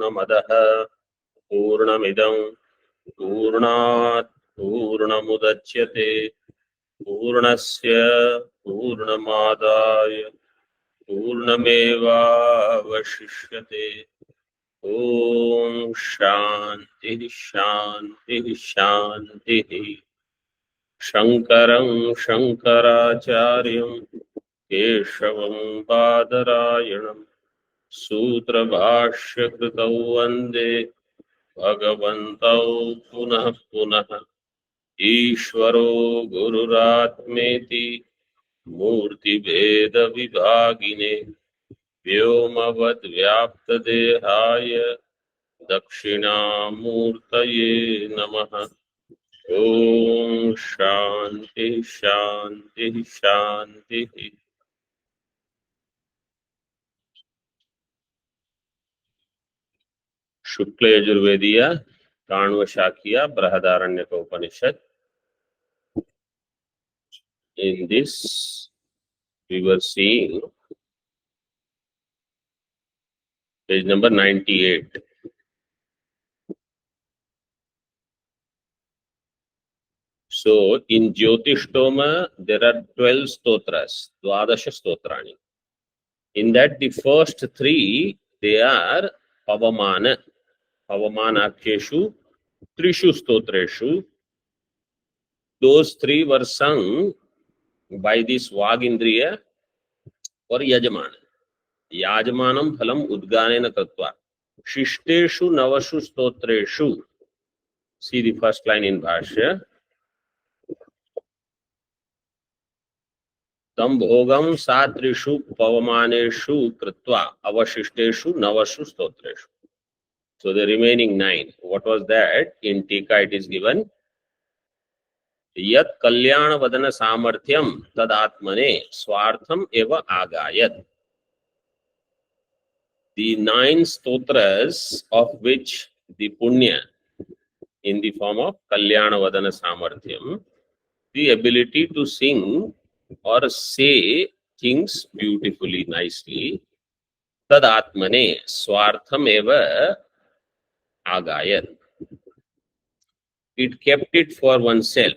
पूर्णमदः पूर्णमिदं पूर्णात् पूर्णमुदच्यते पूर्णस्य पूर्णमादाय पूर्णमेवावशिष्यते। ओम शांति शांति शांति। शंकरं शंकराचार्यं केशवं बादरायणं सूत्रभाष्यकृतौ वन्दे भगवन्तौ पुनः पुनः। ईश्वरो गुरुरात्मेति मूर्तिभेदविभागिने व्योमवद्व्याप्तदेहाय दक्षिणामूर्तये नमः। ओम शांति शांति शांति। शुक्ल यजुर्वेदीय काण्वशाखीय Brihadaranyaka Upanishad. In this we were seeing page number 98. So in Jyotishtoma there are 12 stotras, Dwadasha stotrani. In that the first 3 they are Pavamana, Pavamanakeshu, Trishu stotreshu. Those 3 were sung by this Vagindriya or Yajamana. Yajamanam phalam udganena kritva. Shishteshu navashu stotreshu. See the first line in Bhashya. Tam bhogam satrishu pavamaneshu kritva avashishteshu navashu stotreshu. So the remaining 9. What was that? In Tika it is given. Yat kalyana vadana samarthyam tad atmane swartham eva agayat. The 9 stotras of which the punya in the form of kalyana vadana samarthyam, the ability to sing or say things beautifully, nicely, tad atmane swartham eva agayat. It kept it for oneself,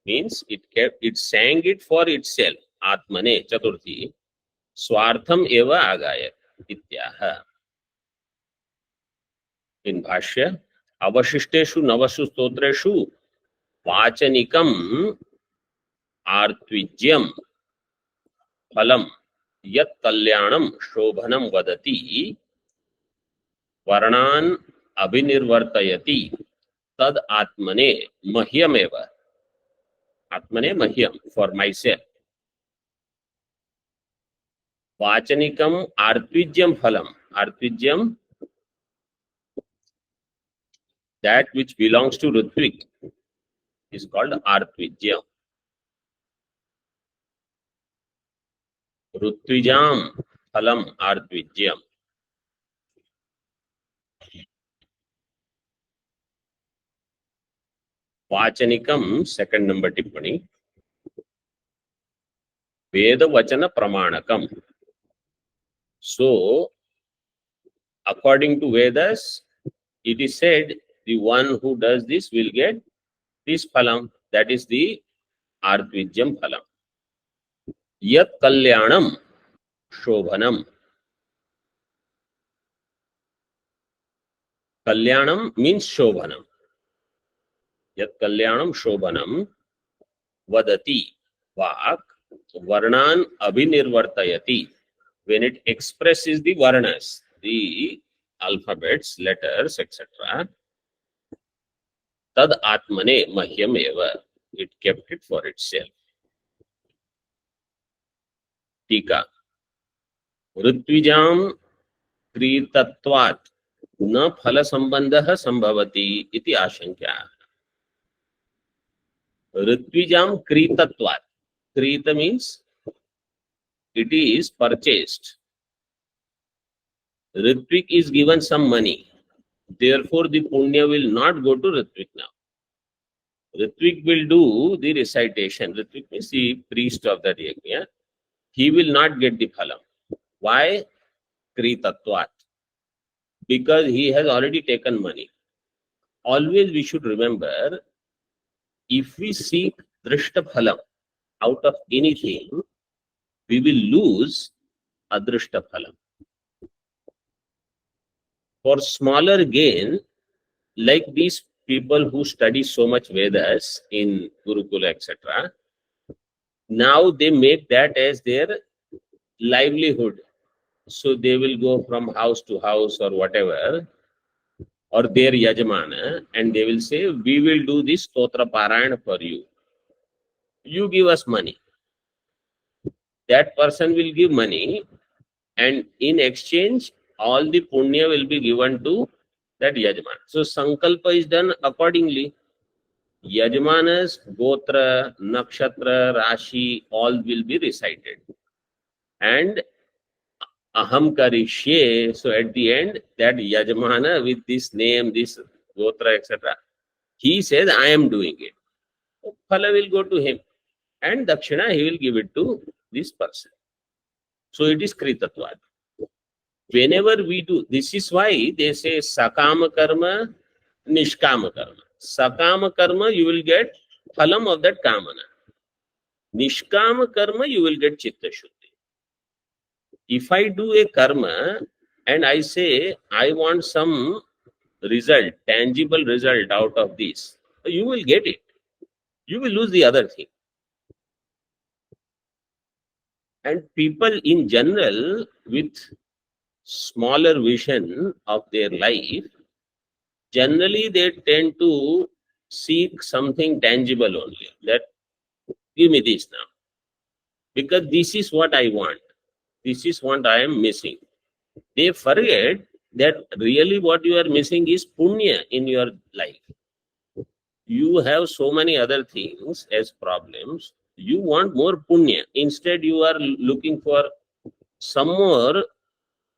means it sang it for itself. Atmane chaturthi swartham eva agayat ityaha. In Bhashya, avashishteshu navasu stotreshu vachanikam artvidyam phalam yat kalyanam shobhanam vadati varnan abhinirvartayati tad atmane mahyam eva. Atmane mahyam, for myself. Vachanikam artvidyam phalam. Artvidyam, that which belongs to Ritvik, is called artvidyam. Rutwijam phalam artvidyam. Vachanikam, second number tippani. Veda vachana pramanakam. So, according to Vedas, it is said the one who does this will get this phalam. That is the artvidyam phalam. Yat kalyanam shobhanam. Kalyanam means shobhanam. Yat kalyanam shobhanam vadati vak varnan abhinirvartayati. When it expresses the varnas, the alphabets, letters, etc. Tad atmane mahyam eva. It kept it for itself. Tika. Ritwijam kritatvat na phala sambandha sambhavati iti ashankya. Ritwijam kritatvat. Krita means it is purchased. Ritvik is given some money. Therefore, the punya will not go to Ritvik now. Ritvik will do the recitation. Ritvik means the priest of that yajna. He will not get the phalam. Why? Kritatvat. because he has already taken money. Always we should remember, if we seek drishta phalam out of anything, we will lose adrishta phalam. For smaller gain, like these people who study so much Vedas in Gurukula, etc., now they make that as their livelihood. So they will go from house to house or whatever, or their yajamana, and they will say, we will do this stotra parayana for you. You give us money. That person will give money, and in exchange, all the punya will be given to that yajman. So sankalpa is done accordingly. Yajmanas, gotra, nakshatra, rashi, all will be recited. And aham karishye, so at the end, that yajmana with this name, this gotra, etc., he says, I am doing it. Phala will go to him. And dakshina, he will give it to this person. So it is kritatvad. Whenever we do, this is why they say sakama karma, nishkama karma. Sakama karma, you will get phalam of that kamana. Nishkama karma, you will get chitta shuddhi. If I do a karma and I say, I want some result, tangible result out of this, you will get it. You will lose the other thing. And people in general with smaller vision of their life, generally they tend to seek something tangible only. That, give me this now. Because this is what I want. This is what I am missing. They forget that really what you are missing is punya in your life. You have so many other things as problems. You want more punya. Instead, you are looking for some more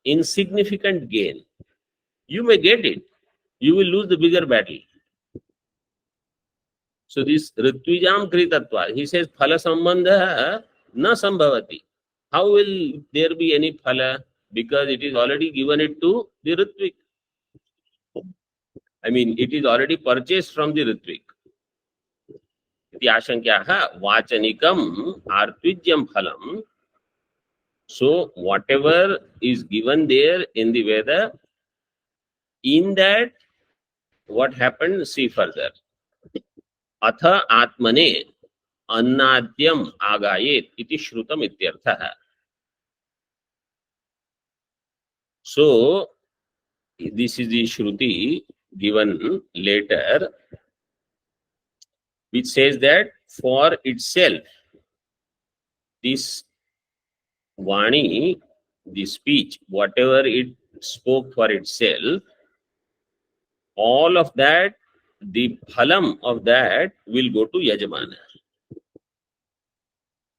insignificant gain. You may get it. You will lose the bigger battle. So this Ritwijam Kritatva, he says, Phala Sambandha na Sambhavati. How will there be any phala? Because it is already given it to the Ritvik. I mean, it is already purchased from the Ritvik. Iti ashankyaha vachanikam artvidyam phalam. So whatever is given there in the Veda, in that, what happened? See further. Atha atmane annadyam agayet iti shrutam ityartha. So this is the shruti given later, which says that for itself, this Vani, the speech, whatever it spoke for itself, all of that, the phalam of that will go to Yajamana.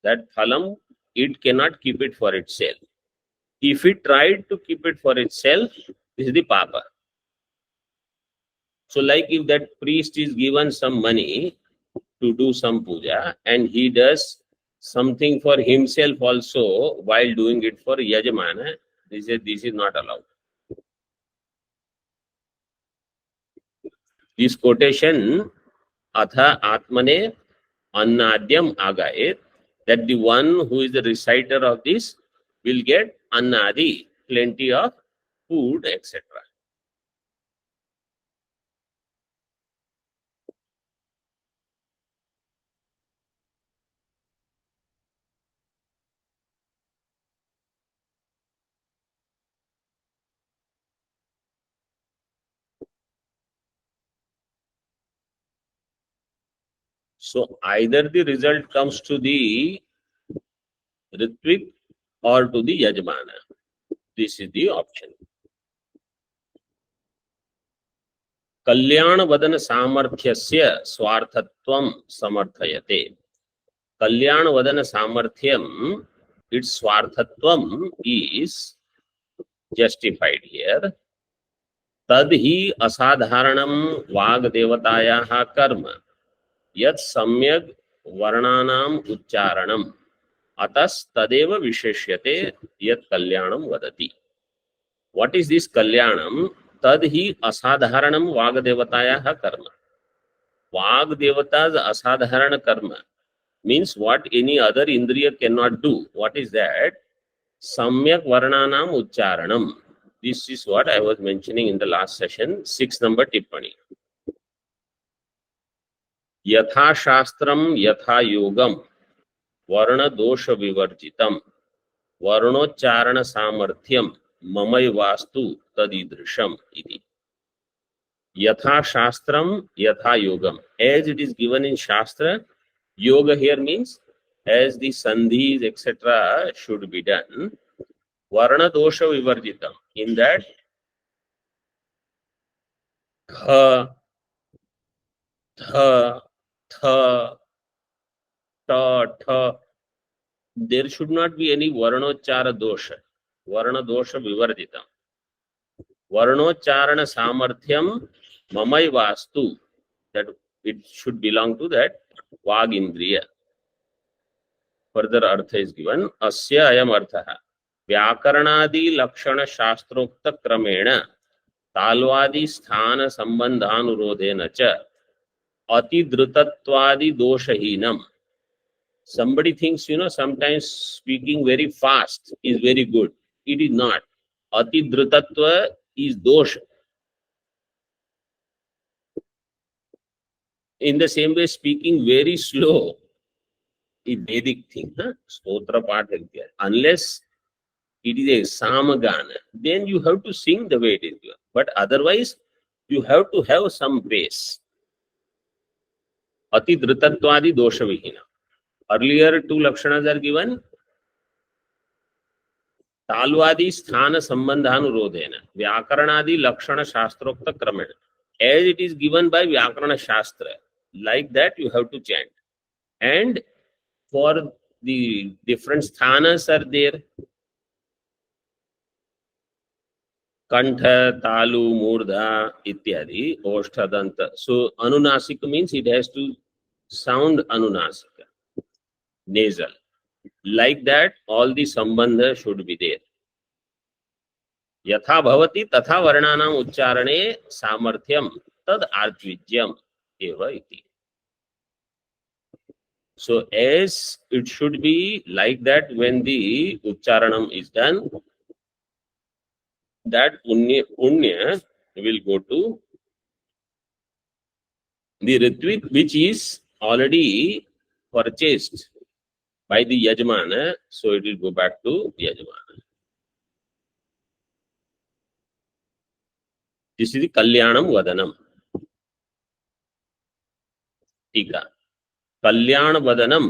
That phalam, it cannot keep it for itself. If it tried to keep it for itself, this is the papa. So like if that priest is given some money to do some puja and he does something for himself also while doing it for Yajamana, this is not allowed. This quotation, Atha Atmane Annadyam Agayet, that the one who is the reciter of this will get Annadi, plenty of food, etc. So either the result comes to the Ritvik or to the Yajmana. This is the option. Kalyana Vadana Samarthyasya Swarthatvam Samarthayate. Kalyana Vadana Samarthyam, its Swarthatvam is justified here. Tadhi asadharanam Vagdevatayaha karma yat samyag varnanam uchcharanam atas tadeva visheshyate yat kalyanam vadati. What is this kalyanam? तद ही असाधारणम वाग्देवतायाः कर्म. Vagdevata's asadharana karma means what any other indriya cannot do. What is that? Samyak varnanam uccharanam. This is what I was mentioning in the last session, 6 number tippani. Yatha shastram yatha yogam varna dosha vivarjitam varnocharana samarthyam mamai vastu tadidrisham iti. Yatha shastram yatha yogam. As it is given in Shastra, yoga here means as the sandhis etc. should be done. Varna dosha vivarjitam. In that, tha, tha, tha, ta, tha, there should not be any varnochara dosha. Varna dosha vivarjitam. Varnocharana samarthyam mamai vastu. That it should belong to that vag indriya. Further artha is given. Asya ayam artha. व्याकरणादि लक्षण शास्त्रोक्त क्रमेण तालवादि स्थान संबंधानुरोधेन च अतिद्रुतत्वादि दोषहीनम. Somebody thinks, sometimes speaking very fast is very good. It is not. Atidrutatva is dosha. In the same way, speaking very slow is Vedic thing. Stotra part is there. Unless it is a samagana, then you have to sing the way it is given. But otherwise, you have to have some pace. Ati dhritattvadi dosha vihina. Earlier two lakshanas are given. तालवादि स्थान संबंधानुरोधेन व्याकरणादि लक्षण शास्त्रोक्त क्रमेण. As it is given by Vyakarana Shastra, like that you have to chant. And for the different sthanas are there. Kantha, Talu, Murdha, ityadi, Oshtadanta. So Anunasika means it has to sound Anunasika, nasal. Like that, all the sambandha should be there. यथा भवति तथा वर्णानाम उच्चारणे सामर्थ्यम तद आर्तविज्यम एव इति. So as it should be like that when the ucharanam is done, that punya will go to the ritvik which is already purchased by the yajmana, so it will go back to yajmana. This is the kalyanam vadanam. Tika. कल्याण वदनम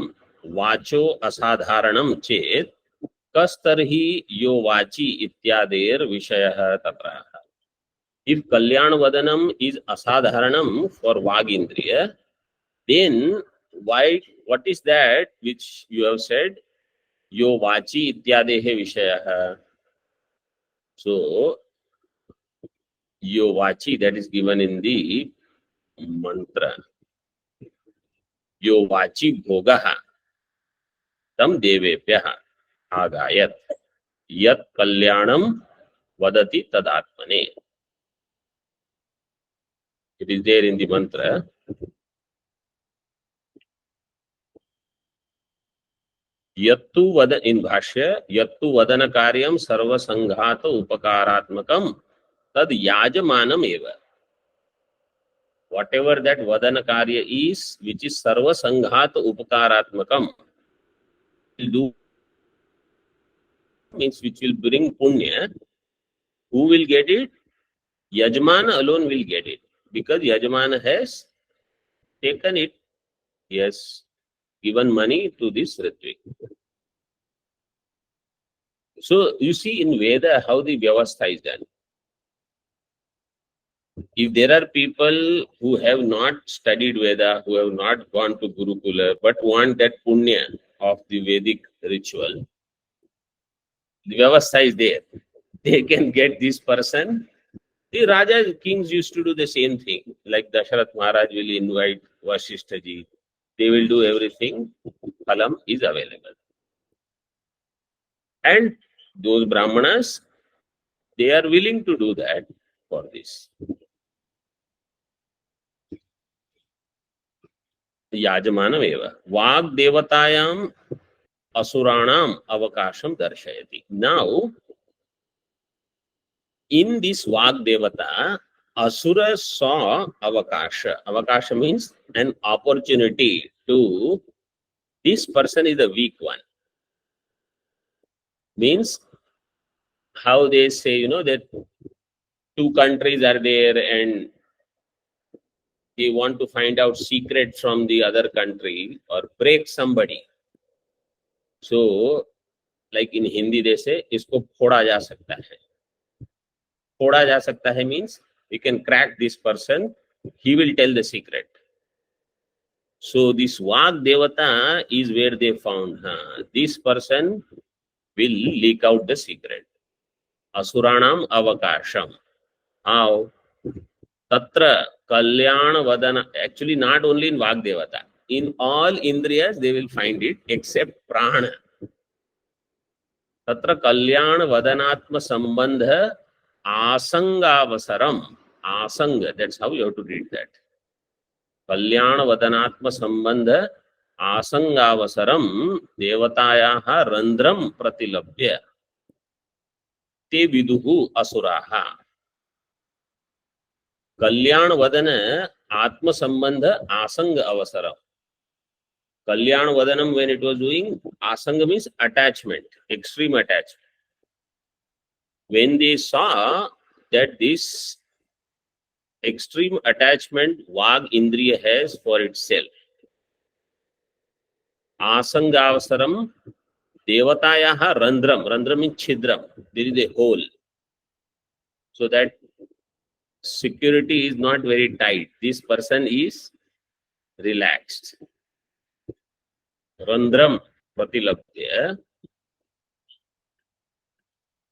वाचो असाधारणम चेत कस्तरहि यो वाची इत्यादेर विषयः तत्र. If kalyan vadanam is asadharanam for vagindriya, then what is that which you have said yo vachi ityadehe vishayah? So yo vachi, that is given in the mantra. यो वाची भोगः तम देवेभ्यः आगायत यत् कल्याणम वदति तदात्मने. It is there in the mantra. यत्तु वद in भाष्य यत्तु वदन कार्यम सर्व संघात उपकारात्मकम तद याजमानम एव. Whatever that vadana karya is, which is sarva sanghata upakaratmakam, will do, means which will bring punya. Who will get it? Yajmana alone will get it, because Yajmana has taken it. He has given money to this Ritvik. So you see in Veda how the Vyavastha is done. If there are people who have not studied Veda, who have not gone to Gurukula, but want that punya of the Vedic ritual, the Vyavastha is there. They can get this person. The Rajas, kings used to do the same thing. Like Dasharath Maharaj will invite Vasishthaji. They will do everything. Phalam is available. And those Brahmanas, they are willing to do that. for this. Yajamanev Vagdevatayam Asuranam Avakasham Darshayati. Now, in this Vagdevata, Asura saw Avakasha. Avakasha means an opportunity to, this person is the weak one. Means how they say, that two countries are there and they want to find out secret from the other country or break somebody. So, like in Hindi they say, इसको फोड़ा जा सकता है. फोड़ा जा सकता है means we can crack this person, he will tell the secret. So this Vag Devata is where they found this person will leak out the secret. Asuranam Avakasham. How? Tatra Kalyana Vadana. Actually, not only in Vag Devata. In all Indriyas, they will find it except Prana. Tatra Kalyana Vadanatma Sambandha Asangavasaram. Asanga. That's how you have to read that. Kalyana Vadanatma Sambandha Asangavasaram Devatayaha Randram Pratilabhya Te Viduhu Asuraha. Kalyan Vadana Atma Sambandha Asanga Avasaram. Kalyan Vadanam, when it was doing, Asanga means attachment, extreme attachment. When they saw that this extreme attachment Vag Indriya has for itself, Asangavasaram Devatayaha Randram. Randram means Chidram. There is a hole. So that security is not very tight. This person is relaxed. Randram Pratilabhya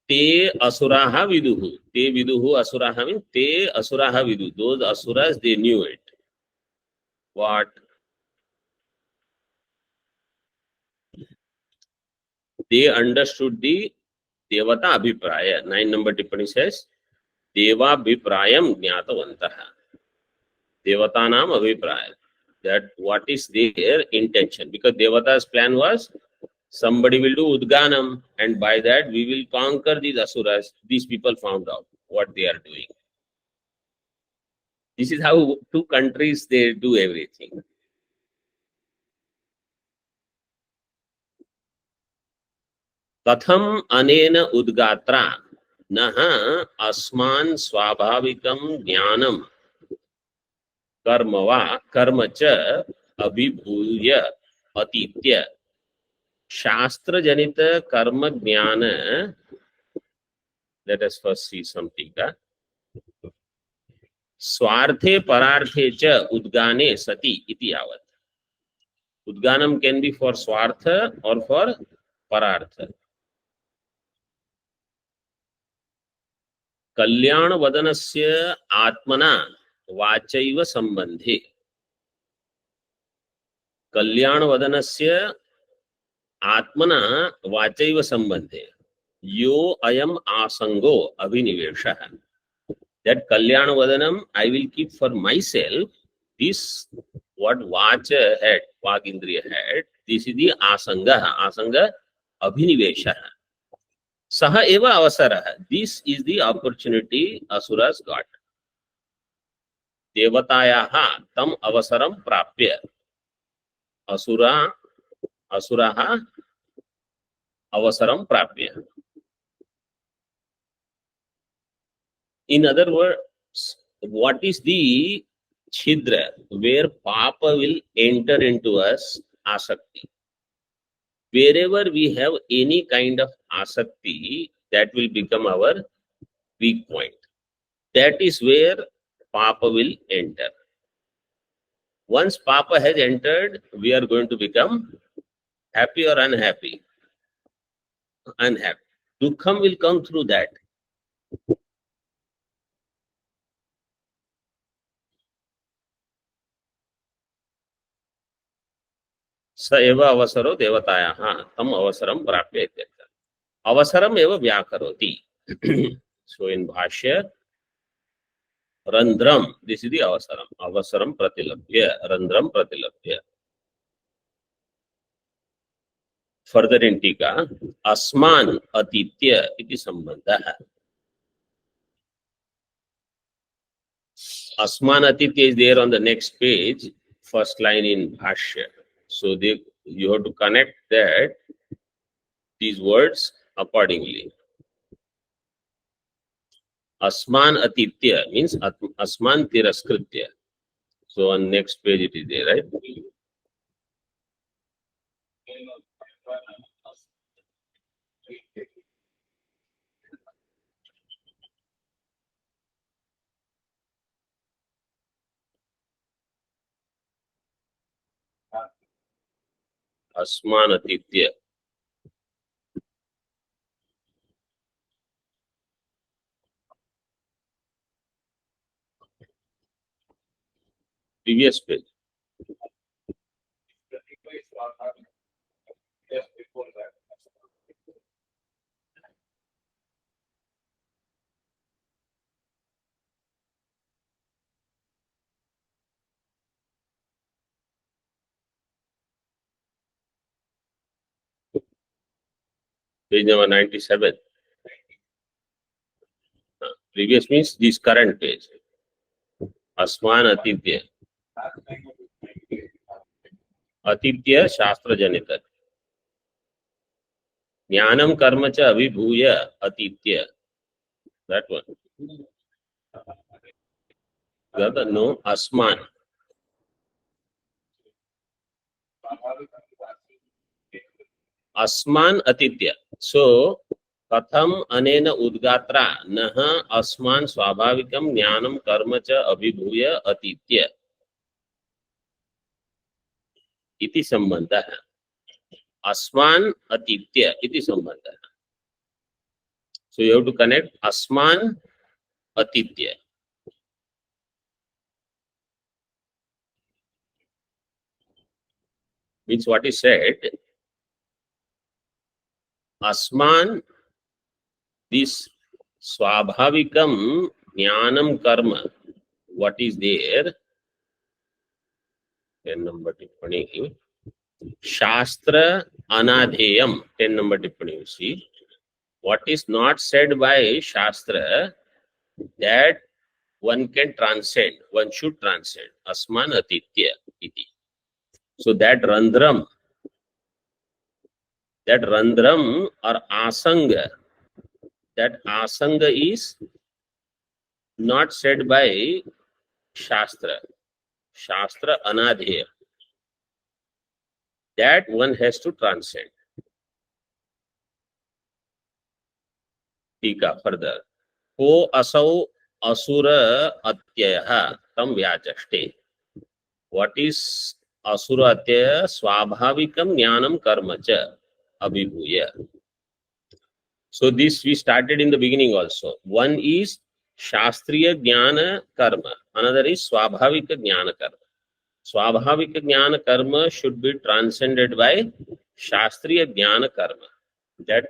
Te Asuraha Viduhu. Te Viduhu Asuraha means Te Asuraha Vidu. Those Asuras, they knew it. What? They understood the Devata Abhipraya. 9 number Tippani says, Deva Abhiprayam Jnatavantaha. Devatanam Abhipraya. That what is their intention. Because Devata's plan was, somebody will do Udganam, and by that we will conquer these Asuras. These people found out what they are doing. This is how two countries, they do everything. Katham anena udgatra naha asman swabhavikam jnanam karma cha abhibhulya atitya shastra janita karma jnana. Let us first see some tika. Swarthe pararthe cha udgane sati iti yavat. Udganam can be for swartha or for parartha. कल्याण वदनस्य आत्मना वाचैव संबंधे. कल्याण वदनस्य आत्मना वाचैव संबंधे यो अयम आसंगो अभिनिवेशः. That Kalyan वदनम I will keep for myself. This what vacha had, vag indriya had, this is the asanga. Asanga abhiniveshah. Saha eva avasarah. This is the opportunity Asuras got. Devatayaha tam avasaram prapya. Asuraha avasaram prapya. In other words, what is the chidra where papa will enter into us? Asakti. Wherever we have any kind of asakti, that will become our weak point. That is where papa will enter. Once papa has entered, we are going to become happy or unhappy? Unhappy. Dukkham will come through that. Sa eva avasaro devatayaha tam avasaram prapya ityartha. Avasaram eva vyakaroti. So in Bhashya, Randram, this is the avasaram. Avasaram pratilabhya, randram pratilabhya. Further in Tika, asman atitya iti sambandha. Asman atitya is there on the next page, first line in Bhashya. So you have to connect that, these words accordingly. Asman atitya means asman tiraskritya. So on next page it is there, right? Asman atitya. Previous page. Page number 97. Previous means this current page. Asman atitya. Atitya shastra janita. Jnanam karma cha abhibhuya atitya. That one. No, asman. Asman atitya. So, katham anena udgatra naha asman swabhavikam jnanam karma cha abhibhuya atitya. Iti sambandha. Asman atitya iti sambandha. So you have to connect asman atitya. Means what is said, asman, this swabhavikam jnanam karma, what is there, 10 number tippani, shastra anadheyam, 10 number tippani, you see, what is not said by shastra, that one can transcend, one should transcend, asman atitya iti. So that randram or asanga, that asanga is not said by shastra. Shastra anadheya. That one has to transcend. Tika further. Ko asau asura atyaya tam vyachaste. What is asura atyaya? Swabhavikam jnanam karma cha abhibhuya. So this we started in the beginning also. One is shastriya jnana karma. Another is swabhavika jnana karma. Swabhavika jnana karma should be transcended by shastriya jnana karma. That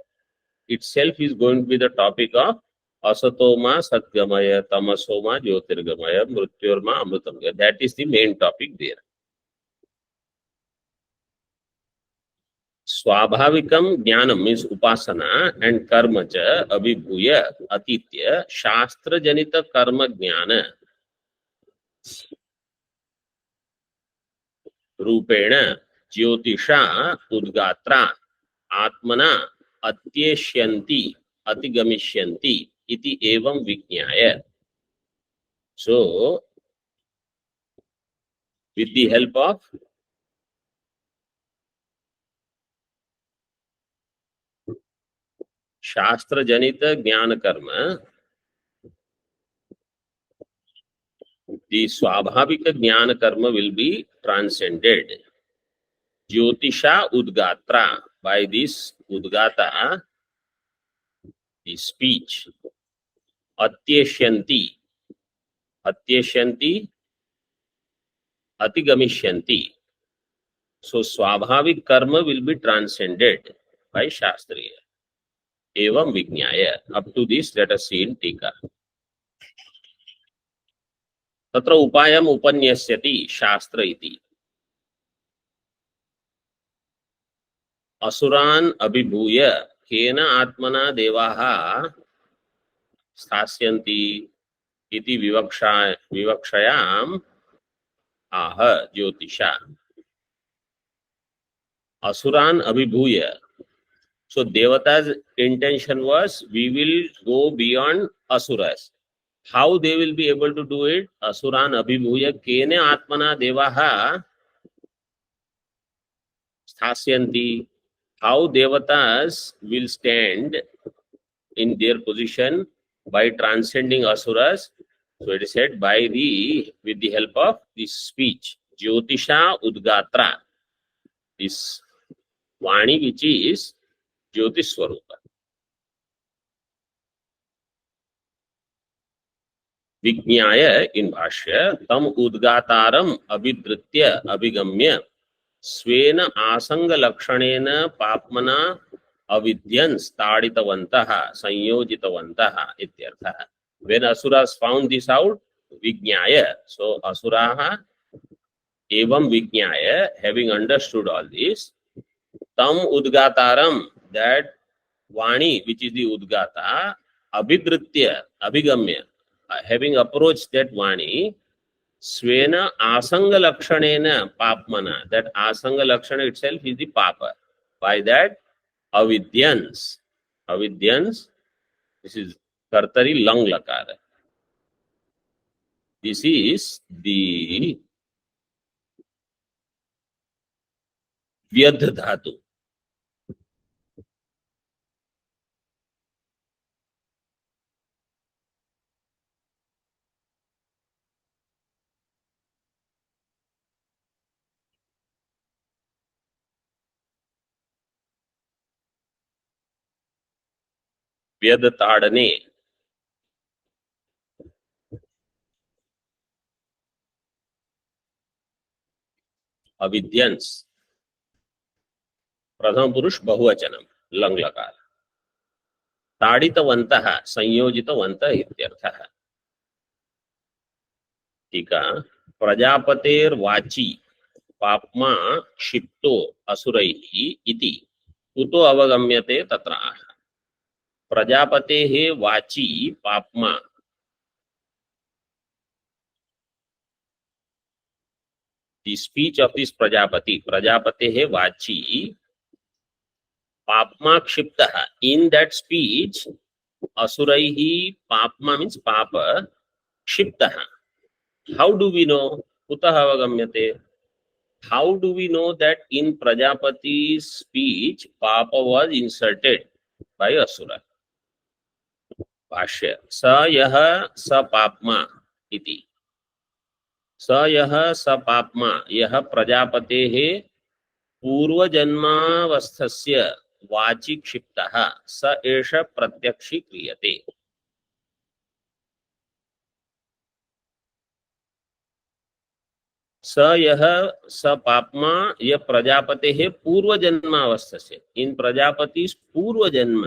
itself is going to be the topic of asatoma satgamaya, tamasoma jyotirgamaya, mrityorma amritamaya. That is the main topic there. Swabhavikam jnanam means upasana and karma cha abhibhuya atitya shastra janita karma jnana रूपेण ज्योतिषा उद्गात्रा आत्मना अत्येष्यन्ति अतिगमिष्यन्ति इति एवं विज्ञाय. So with the help of shastra janita jnana karma, the swabhavika jnana karma will be transcended. Jyotisha udgatra, by this udgata, the speech, atyeshyanti, atyeshyanti, atigamisyanti. So swabhavik karma will be transcended by shastriya. Evam vijnaya. Up to this, let us see in Tika. तत्र उपायम् उपन्यस्यति शास्त्र इति। असुरान् अभिभूय केन आत्मना देवाः स्थास्यन्ति इति विवक्षयाम् आह ज्योतिषा। Asuran Abhibhuya. So Devata's intention was we will go beyond Asuras. How they will be able to do it? Asuran Abhibhuya Kene Atmana Devaha Sthasyanti. How Devatas will stand in their position by transcending Asuras. So it is said by with the help of this speech. Jyotisha Udgatra. This Vani which is Jyotish Swarupa. विज्ञाय इन भाष्य तम उद्गातारम अभिधृत्य अभिगम्य स्वेन आसंग लक्षणेन पाप्मना अविद्यंस ताडितवन्तः संयोजितवन्तः इत्यर्थः. When asuras found this out, विज्ञाय, so असुराः एवं विज्ञाय, having understood all this, tam udgataram, that Vani, which is the Udgata, Abhidritya, Abhigamya, having approached that Vani, Svena Asanga Lakshanena Papmana, that Asanga Lakshana itself is the Papa. By that, Avidyans, this is Kartari Lang Lakara. This is the Vyadh Dhatu. Vyadh Tadane. Avidyans. प्रथम पुरुष बहुवचनम lung लकार. ताडितवन्तः संयोजितवन्तः इत्यर्थः. टीका प्रजापतेर्वाची पाप्मा क्षिप्तो असुरैः इति कुतो अवगम्यते तत्र आह. प्रजापतेः वाची पाप्मा, the speech of this Prajapati, प्रजापतेः वाची पाप्मा क्षिप्तः, in that speech असुरैः, पाप्मा means papa, क्षिप्तः. How do we know? Kutah avagamyate. How do we know that in Prajapati's speech papa was inserted by asura? भाष्य स यह स पाप्मा इति. स यह स पाप्मा, यह प्रजापतेः पूर्वजन्मावस्थस्य वाचि क्षिप्तः स एष प्रत्यक्षीक्रियते. स यह स पाप्मा, यह प्रजापतेः पूर्वजन्मावस्थस्य, इन प्रजापति's पूर्वजन्म,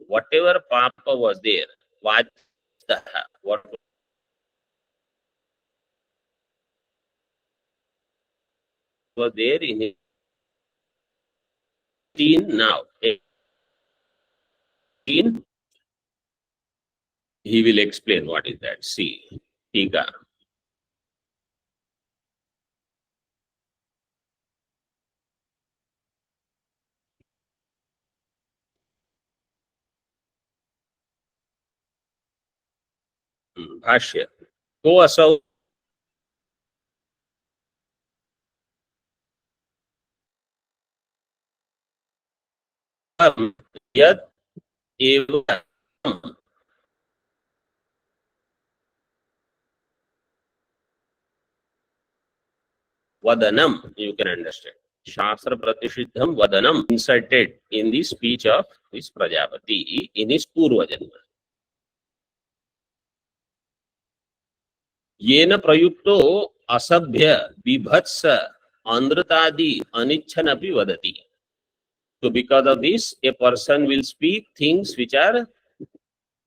whatever papa was there, vachitah, what was there in his 18 now, 18, he will explain what is that. See, Tika. भाष्य को असौ यद एवं vadanam, you can understand. Shastra Pratishiddham Vadanam inserted in the speech of this Prajapati in his Purva Janma. Yena Prayukto Asabhya Vibhatsa Andratadi Anichanapi Vadati. So because of this, a person will speak things which are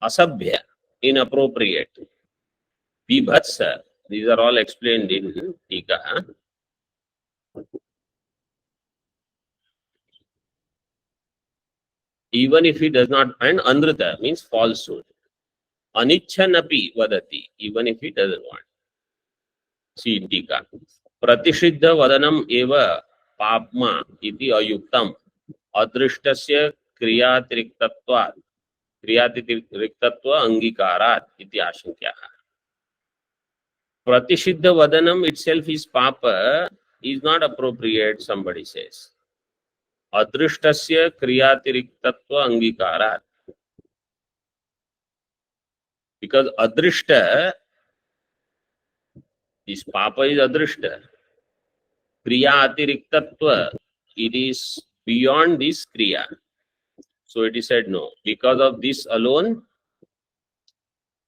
asabhya, inappropriate. Vibhatsa, These are all explained in Tika. Even if he does not, and Andrita means falsehood. Anichanapi vadati, even if he doesn't want. See in Tika. Pratishiddha vadanam eva papma iti ayuktam adrishtasya kriyatiriktatva angikarat iti ashankyaha. Pratishiddha vadanam itself is papa, is not appropriate, somebody says. Adrishtasya kriyatiriktatva angikarat. Because adrishta, this papa is adrishta. Kriya atiriktatva, it is beyond this kriya. So it is said no. Because of this alone,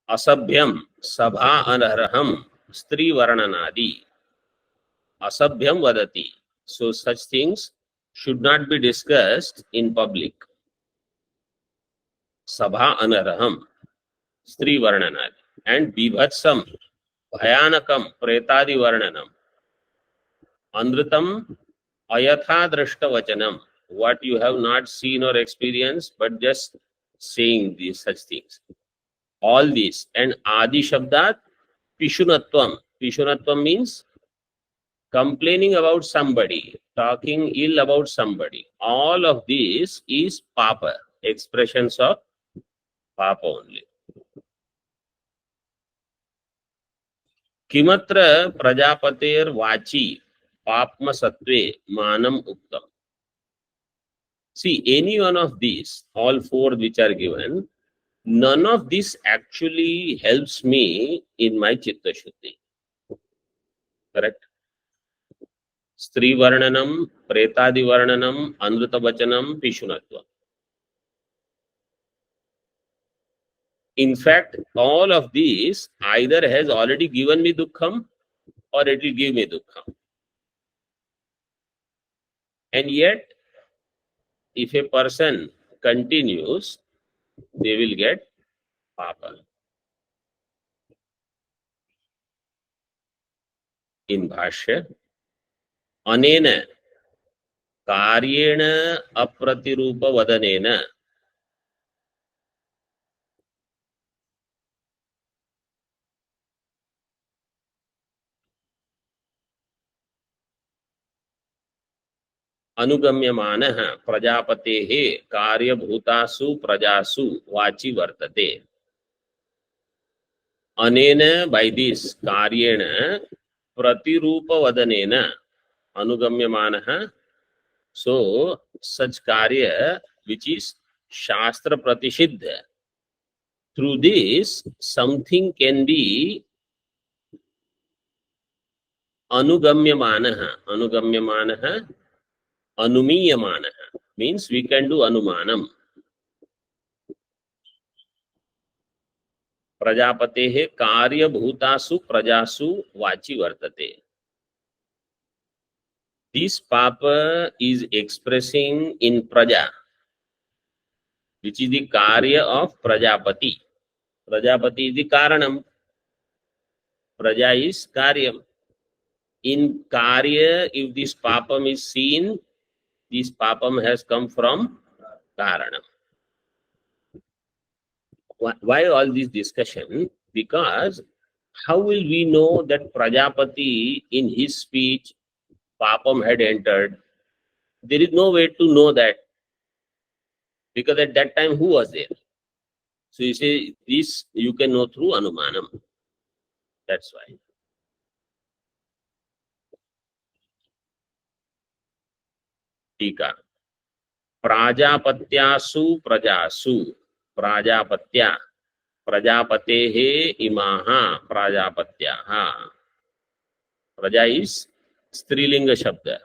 asabhyam sabha anarham stri varnanadi asabhyam vadati. So such things should not be discussed in public. Sabha anarham stri varnanadi. And bibhatsam bhayanakam pretadi varnanam andritam ayatha drashta vachanam. What you have not seen or experienced, but just saying these such things. All these. And Adi Shabdat, Pishunatvam. Pishunatvam means complaining about somebody, talking ill about somebody. All of this is Papa, expressions of Papa only. Kimatra Prajapater Vachi Papma Sattve Manam Uktam. See, any one of these, all four which are given, none of this actually helps me in my Chitta Shuddhi. Correct? Stri Varnanam, Pretadi Varnanam, Andrita Vachanam, Pishunatva. In fact, all of these either has already given me Dukkham or it will give me Dukkham. And yet, if a person continues, they will get Papa. In Bhashya, Anena Karyena Apratirupa Vadanena Anugamyamanah Prajapatehe Karyabhutasu Prajasu Vachi Vartate. Anena, by this Karyena Pratirupa Vadanena Anugamyamanah. So such Karya which is Shastra Pratisiddha. Through this, something can be Anugamyamanah. Anugamyamanah, Anumiyamanah means we can do Anumanam. Prajapatehe Karya Bhutasu Prajasu Vachi Vartate. This Papa is expressing in Praja, which is the Karya of Prajapati. Prajapati is the Karanam. Praja is Karyam. In Karya, if this Papam is seen, this Papam has come from Karanam. Why all this discussion? Because how will we know that Prajapati in his speech Papam had entered? There is no way to know that. Because at that time, who was there? So you say, this you can know through Anumanam. That's why. Tika. Prajapatyasu Prajasu. Prajapatya. Prajapatehe imaha Prajapatyaha. Praja is Strilinga Shabda.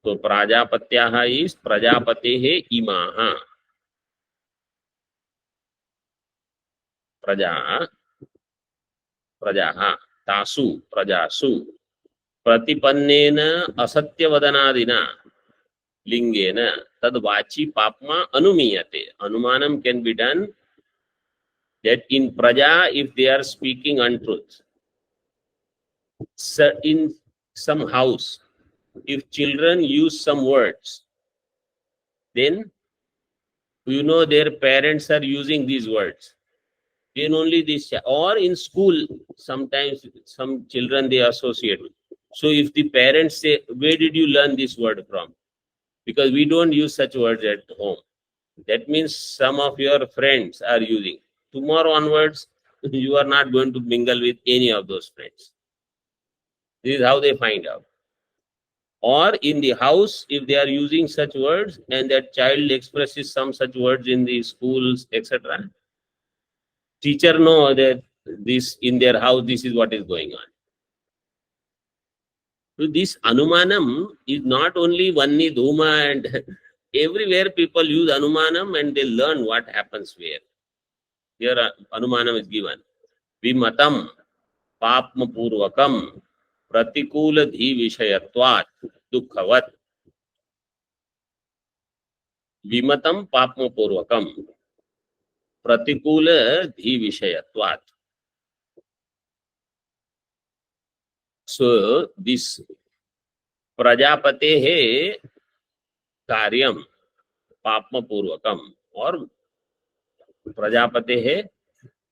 So Prajapatyaha is Prajapatehe imaha. Praja. Prajaha. Tasu. Prajasu. Pratipannena asatyavadanadina lingena tad vachi papma anumiyate. Anumanam can be done that in praja, if they are speaking untruth, So in some house, if children use some words, then their parents are using these words. Then only this, or in school, sometimes some children they associate with. So if the parents say, where did you learn this word from? Because we don't use such words at home. That means some of your friends are using. Tomorrow onwards, you are not going to mingle with any of those friends. This is how they find out. Or in the house, if they are using such words and that child expresses some such words in the schools, etc., teacher know that this in their house, this is what is going on. So this anumanam is not only Vanni, Dhuma, and everywhere people use anumanam and they learn what happens where. Here anumanam is given. Vimatam papma purvakam pratikula dhi vishayatvat dukhavat. Vimatam papma purvakam pratikula dhi vishayatvat. So this प्रजापते कार्यम पापम पूर्वकम और प्रजापते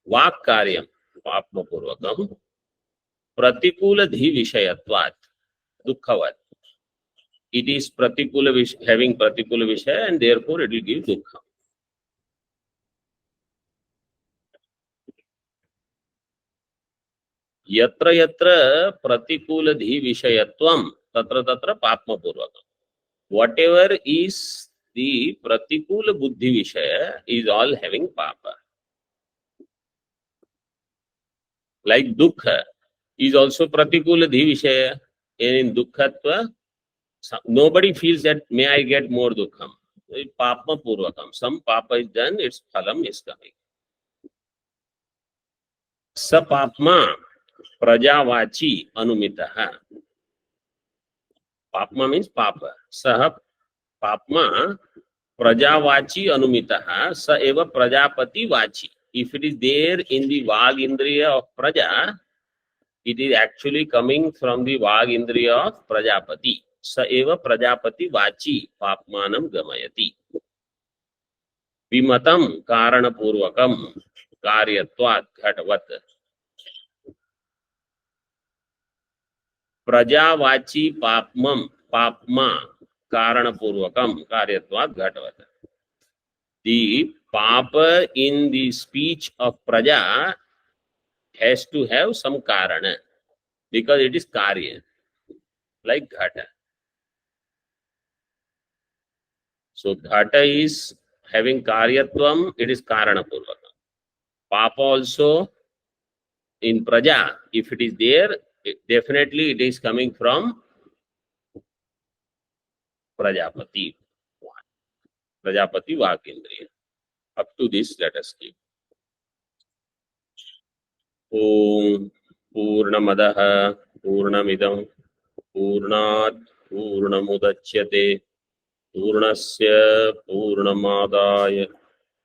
वाक कार्यम पापम पूर्वकम प्रतिकूल धी विषयत्वात् दुखवत्. It is pratikula having pratikula vishaya and therefore it will give dukha. Yatra yatra pratikula dhi vishayatvam tatra tatra papma purvakam. Whatever is the pratikula buddhi vishaya is all having papa. Like dukkha is also pratikula dhi vishaya. In dukkhatva, nobody feels that may I get more dukkham. Papma purvakam. Some papa is done, its phalam is coming. Sa papma prajavachi anumitaha. Papma means papa. Saha papma prajavachi anumitaha. Sa eva prajapati vachi. If it is there in the vag indriya of praja, it is actually coming from the vag indriya of prajapati. Sa eva prajapati vachi papmanam gamayati. Vimatam karanapurvakam karyatvat ghatvat. प्रजावाची पापमम पापमा कारणपूर्वकम कार्यत्वात् घटवत्. The papa in the speech of praja has to have some karana because it is karya, like ghata. So ghata is having karyatvam, it is karanapurvakam. Papa also in praja, if it is there, definitely it is coming from Prajapati. Prajapati Vakindriya. Up to this, let us keep. Om Purnamadaha Purnamidam Purnat Purnamudachyate Purnasya Purnamadaya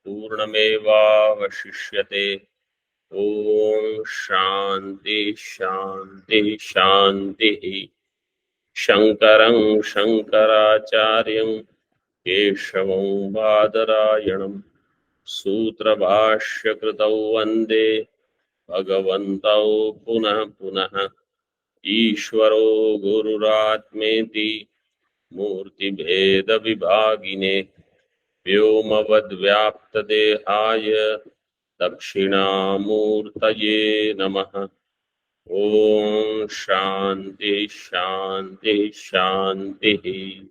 Purnameva Vashishyate. Om Shanti Shanti Shanti. Shankarang Shankaracharyam Keshavam Badarayanam Sutrabhashya Kritau Vande Bhagavantau Punah Punah Ishvaro Gururatmeti Murti Bheda Vibhagine Vyomavad Vyapta Dehaya Dakshinamurtaye Namaha. Om Shanti Shanti Shanti.